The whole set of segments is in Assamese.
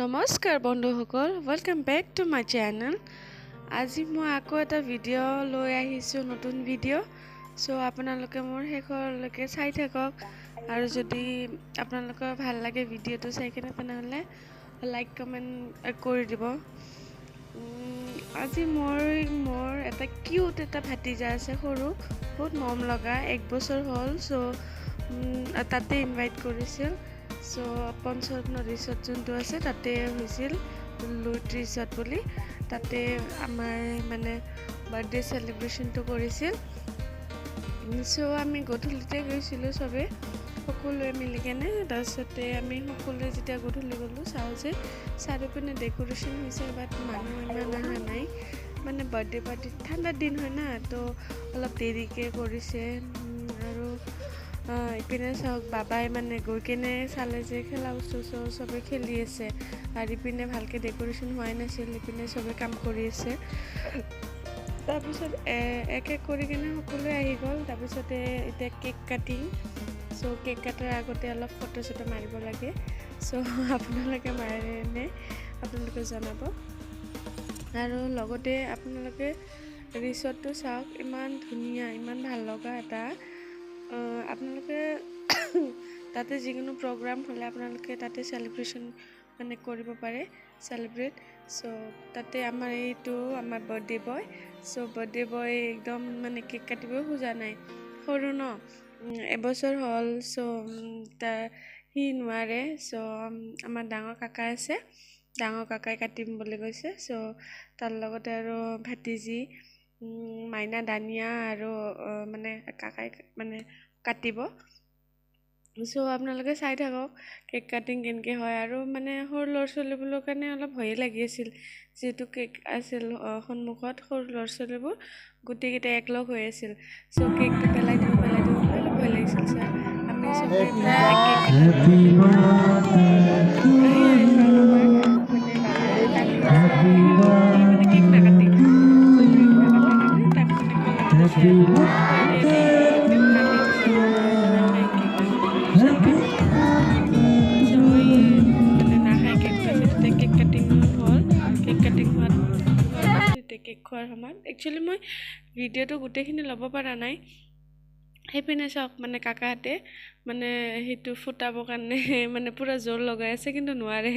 নমস্কাৰ বন্ধুসকল, welcome back to my channel. আজি মই আকৌ এটা ভিডিঅ' লৈ আহিছোঁ, নতুন ভিডিঅ'। চ' আপোনালোকে মোৰ শেষলৈকে চাই থাকক, আৰু যদি আপোনালোকৰ ভাল লাগে ভিডিঅ'টো চাই কিনে তেনেহ'লে লাইক কমেণ্ট কৰি দিব। আজি মোৰ এটা কিউট এটা ভাতিজা আছে, সৰু, বহুত মৰম লগা, 1 বছৰ হ'ল। চ' তাতে ইনভাইট কৰিছিল। চ' পঞ্চৰত্ন ৰিচৰ্ট যোনটো আছে তাতে হৈছিল, লুইট ৰিচৰ্ট বুলি। তাতে আমাৰ মানে বাৰ্থডে চেলিব্ৰেশ্যনটো কৰিছিল। চ' আমি গধূলিতে গৈছিলোঁ চবেই, সকলোৱে মিলি কেনে। তাৰপিছতে আমি সকলোৱে যেতিয়া গধূলি গ'লোঁ, চাওঁ যে চাৰিওপিনে ডেক'ৰেশ্যন হৈছে, বাট মানুহ ইমান অহা নাই। মানে বাৰ্থডে পাৰ্টি ঠাণ্ডাৰ দিন হয় না, তো অলপ দেৰিকৈ কৰিছে। আৰু ইপিনে চাওক, বাবাই মানে গৈ কেনে চালে যে খেলা বস্তু চবে খেলি আছে, আৰু ইপিনে ভালকৈ ডেক'ৰেশ্যন হোৱাই নাছিল, ইপিনে চবে কাম কৰি আছে। তাৰপিছত এক এক কৰি কিনে সকলোৱে আহি গ'ল। তাৰপিছতে এতিয়া কেক কাটিং। চ' কেক কটাৰ আগতে অলপ ফটো চটো মাৰিব লাগে। চ' আপোনালোকে মাৰেনে আপোনালোকে জনাব। আৰু লগতে আপোনালোকে ৰিচৰ্টটো চাওক, ইমান ধুনীয়া, ইমান ভাল লগা এটা। আপোনালোকে তাতে যিকোনো প্ৰগ্ৰাম হ'লে আপোনালোকে তাতে চেলিব্ৰেশ্যন মানে কৰিব পাৰে, চেলিব্ৰেট। চ' তাতে আমাৰ আমাৰ বাৰ্থডে বয়। চ' বাৰ্থডে বয় একদম মানে কেক কাটিবও খোজা নাই, সৰু ন, 1 বছৰ হ'ল। চ' সি নোৱাৰে। চ' আমাৰ ডাঙৰ কাকা আছে, ডাঙৰ কাকাই কাটিম বুলি কৈছে। চ' তাৰ লগতে আৰু ভাতিজী মাইনা, দানিয়া আৰু মানে কাকাই মানে কাটিব। চ' আপোনালোকে চাই থাকক কেক কাটিং কেনেকৈ হয়। আৰু মানে সৰু ল'ৰা ছোৱালীবোৰৰ কাৰণে অলপ ভয়ে লাগি আছিল, যিহেতু কেক আছিল সন্মুখত, সৰু ল'ৰা ছোৱালীবোৰ গোটেইকেইটা একলগ হৈ আছিল। চ' কেকটো পেলাই দিব বুলি অলপ ভয় লাগিছিল। ছাৰ আমি চবে কেক মানে বাবাই কান্দি আছে, সি মানে কেক নাকাটে, কেক নাকাটে কাৰণে তাক মানে কোলাত লৈছে, থৈ দিয়ে দি একদম কান্দি দিছে, নাখায় কেক। তাৰপিছত কেক মানে নাখায় কেক। তাৰপিছত এতিয়া কেক কাটিং হ'ল, কেক কাটিং হোৱাৰ পাছত এতিয়া কেক খোৱাৰ সময়ত একচুৱেলি মই ভিডিঅ'টো গোটেইখিনি ল'ব পৰা নাই। সেইপিনে চাওক, মানে কাকাহঁতে মানে সেইটো ফুটাবৰ কাৰণে মানে পূৰা জোৰ লগাই আছে, কিন্তু নোৱাৰে।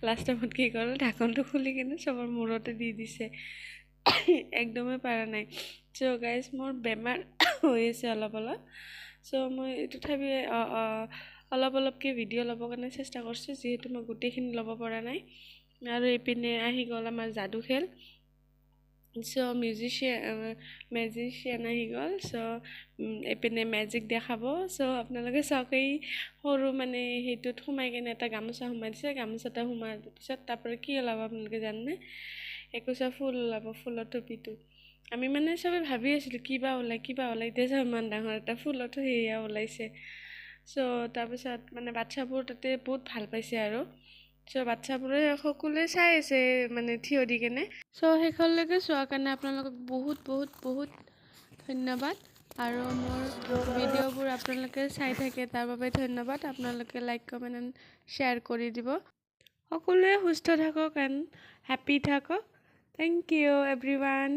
লাষ্ট টাইমত কি কৰে, ঢাকনটো খুলি কিনে চবৰ মূৰতে দি দিছে, একদমেই পৰা নাই। চ' গাইজ, মোৰ বেমাৰ হৈ আছে অলপ অলপ। চ' মই তথাপি অলপ অলপকৈ ভিডিঅ' ল'বৰ কাৰণে চেষ্টা কৰিছোঁ, যিহেতু মই গোটেইখিনি ল'ব পৰা নাই। আৰু এইপিনে আহি গ'ল আমাৰ যাদু খেল। চ' মেজিচিয়ান আহি গ'ল। চ' এইপিনে মেজিক দেখাব। চ' আপোনালোকে চাওক, এই সৰু মানে সেইটোত সোমাই কিনে এটা গামোচা সোমাই দিছে। গামোচাটা সোমাই পিছত তাৰপৰা কি ওলাব আপোনালোকে জানেনে? একোচা ফুল ওলাব, ফুলৰ টুপিটো। আমি মানে চবে ভাবি আছিলোঁ কিবা ওলাই। এতিয়া চাওক, ইমান ডাঙৰ এটা ফুলতো সেয়া ওলাইছে। চ' তাৰপিছত মানে বাচ্ছাবোৰ তাতে বহুত ভাল পাইছে আৰু। চ' বাচ্ছাবোৰে সকলোৱে চাই আছে মানে থিয় দি কেনে। চ' শেষলৈকে চোৱাৰ কাৰণে আপোনালোকক বহুত বহুত বহুত ধন্যবাদ। আৰু মোৰ ভিডিঅ'বোৰ আপোনালোকে চাই থাকে, তাৰ বাবে ধন্যবাদ। আপোনালোকে লাইক কমেণ্ট এণ্ড শ্বেয়াৰ কৰি দিব। সকলোৱে সুস্থ থাকক এণ্ড হেপ্পী থাকক। Thank you everyone.